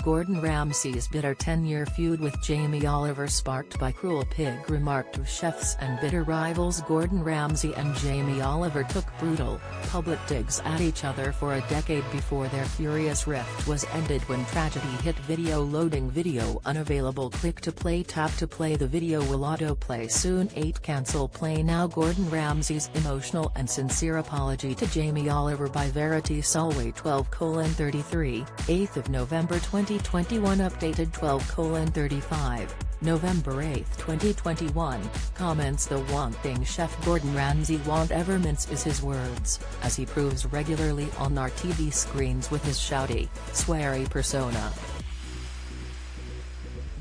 Gordon Ramsay's bitter 10-year feud with Jamie Oliver sparked by cruel pig remark to chefs and bitter rivals. Gordon Ramsay and Jamie Oliver took brutal, public digs at each other for a decade before their furious rift was ended when tragedy hit video. Loading video unavailable. Click to play, tap to play. The video will autoplay soon. 8 Cancel play now. Gordon Ramsay's emotional and sincere apology to Jamie Oliver by Verity Solway. 12:33, 8th of November 2021. Updated 12:35, November 8, 2021. Comments: the one thing Chef Gordon Ramsay won't ever mince is his words, as he proves regularly on our TV screens with his shouty, sweary persona.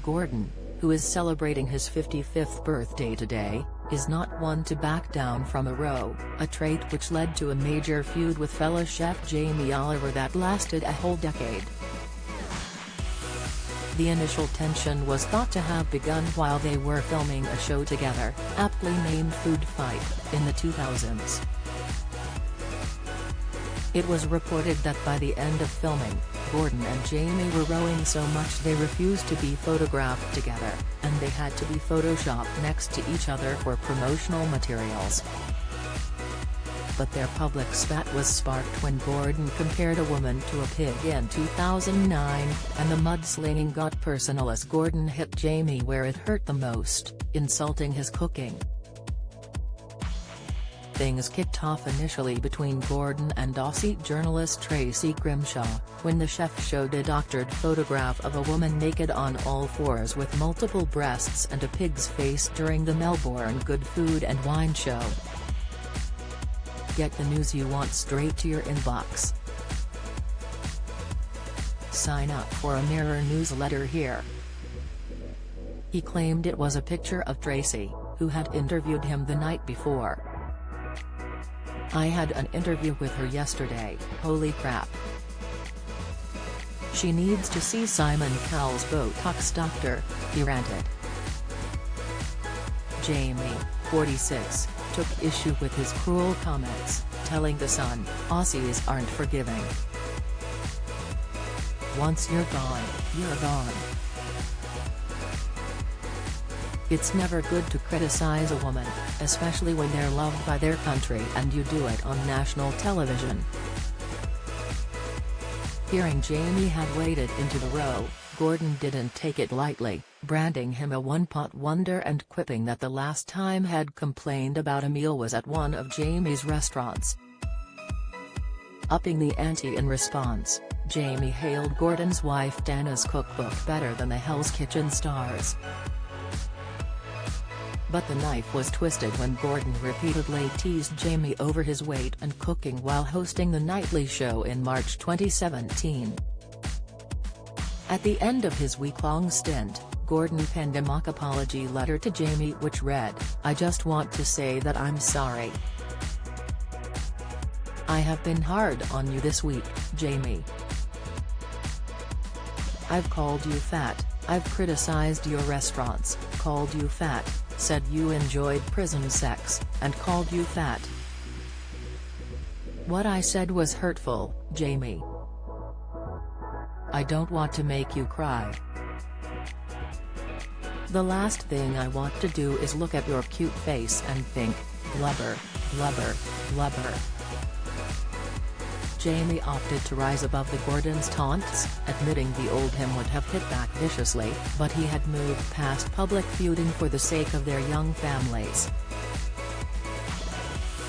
Gordon, who is celebrating his 55th birthday today, is not one to back down from a row, a trait which led to a major feud with fellow chef Jamie Oliver that lasted a whole decade. The initial tension was thought to have begun while they were filming a show together, aptly named Food Fight, in the 2000s. It was reported that by the end of filming, Gordon and Jamie were rowing so much they refused to be photographed together, and they had to be photoshopped next to each other for promotional materials. But their public spat was sparked when Gordon compared a woman to a pig in 2009, and the mudslinging got personal as Gordon hit Jamie where it hurt the most, insulting his cooking. Things kicked off initially between Gordon and Aussie journalist Tracy Grimshaw, when the chef showed a doctored photograph of a woman naked on all fours with multiple breasts and a pig's face during the Melbourne Good Food and Wine Show. Get the news you want straight to your inbox. Sign up for a Mirror newsletter here. He claimed it was a picture of Tracy, who had interviewed him the night before. "I had an interview with her yesterday, holy crap. She needs to see Simon Cowell's Botox doctor," he ranted. Jamie, 46, took issue with his cruel comments, telling The Sun, "Aussies aren't forgiving. Once you're gone, you're gone. It's never good to criticize a woman, especially when they're loved by their country and you do it on national television." Hearing Jamie had waded into the row, Gordon didn't take it lightly, branding him a one-pot wonder and quipping that the last time had complained about a meal was at one of Jamie's restaurants. Upping the ante in response, Jamie hailed Gordon's wife Dana's cookbook better than the Hell's Kitchen stars. But the knife was twisted when Gordon repeatedly teased Jamie over his weight and cooking while hosting The Nightly Show in March 2017. At the end of his week-long stint, Gordon penned a mock apology letter to Jamie which read, "I just want to say that I'm sorry. I have been hard on you this week, Jamie. I've called you fat, I've criticized your restaurants, called you fat, said you enjoyed prison sex, and called you fat. What I said was hurtful, Jamie. I don't want to make you cry. The last thing I want to do is look at your cute face and think, blubber, blubber, blubber." Jamie opted to rise above the Gordon's taunts, admitting the old him would have hit back viciously, but he had moved past public feuding for the sake of their young families.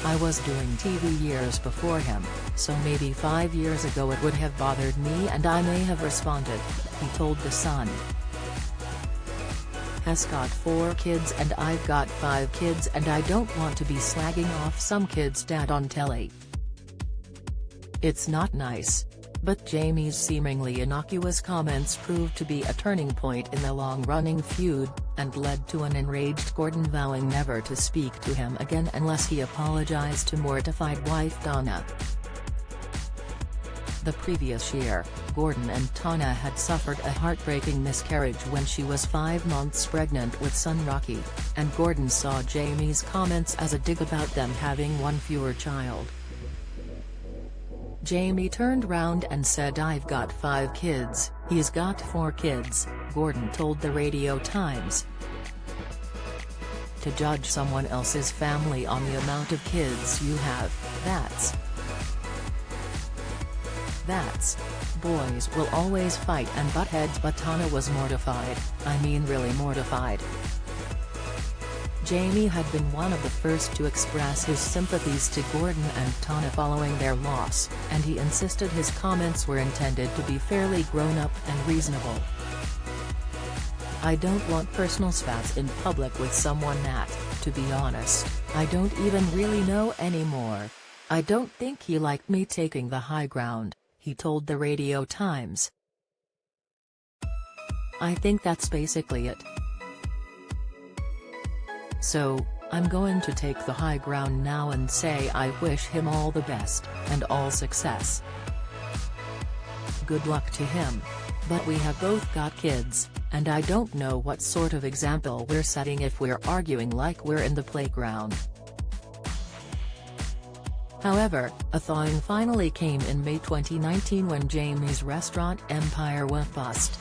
"I was doing TV years before him, so maybe 5 years ago it would have bothered me and I may have responded," he told The Sun. "Has got 4 kids and I've got 5 kids and I don't want to be slagging off some kid's dad on telly. It's not nice." But Jamie's seemingly innocuous comments proved to be a turning point in the long-running feud, and led to an enraged Gordon vowing never to speak to him again unless he apologized to mortified wife Dana. The previous year, Gordon and Dana had suffered a heartbreaking miscarriage when she was 5 months pregnant with son Rocky, and Gordon saw Jamie's comments as a dig about them having one fewer child. Jamie turned round and said, "I've got 5 kids, he's got 4 kids," Gordon told the Radio Times. To judge someone else's family on the amount of kids you have, that's boys will always fight and butt heads, but Tana was mortified, I mean really mortified. Jamie had been one of the first to express his sympathies to Gordon and Tana following their loss, and he insisted his comments were intended to be fairly grown-up and reasonable. "I don't want personal spats in public with someone that, to be honest, I don't even really know anymore. I don't think he liked me taking the high ground," he told the Radio Times. "I think that's basically it. So, I'm going to take the high ground now and say I wish him all the best, and all success. Good luck to him. But we have both got kids, and I don't know what sort of example we're setting if we're arguing like we're in the playground." However, a thawing finally came in May 2019 when Jamie's restaurant empire went bust.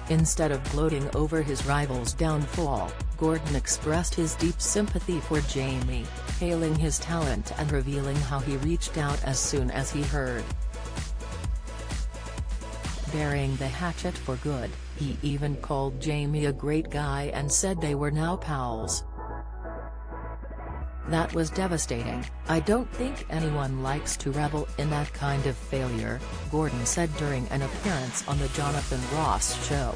Instead of gloating over his rival's downfall, Gordon expressed his deep sympathy for Jamie, hailing his talent and revealing how he reached out as soon as he heard. Burying the hatchet for good, he even called Jamie a great guy and said they were now pals. "That was devastating. I don't think anyone likes to revel in that kind of failure," Gordon said during an appearance on the Jonathan Ross Show.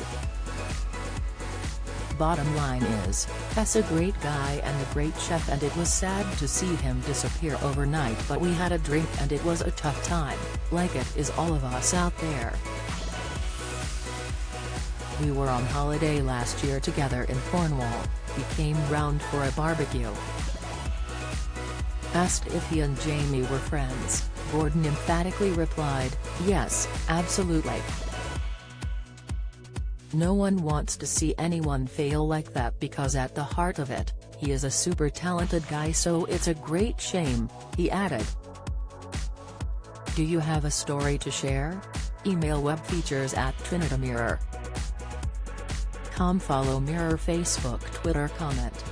"Bottom line is, Tess a great guy and a great chef, and it was sad to see him disappear overnight, but we had a drink and it was a tough time, like it is all of us out there. We were on holiday last year together in Cornwall, he came round for a barbecue." Asked if he and Jamie were friends, Gordon emphatically replied, "Yes, absolutely. No one wants to see anyone fail like that because at the heart of it, he is a super talented guy, so it's a great shame," he added. Do you have a story to share? Email webfeatures@trinitymirror.com. Follow Mirror Facebook, Twitter, comment.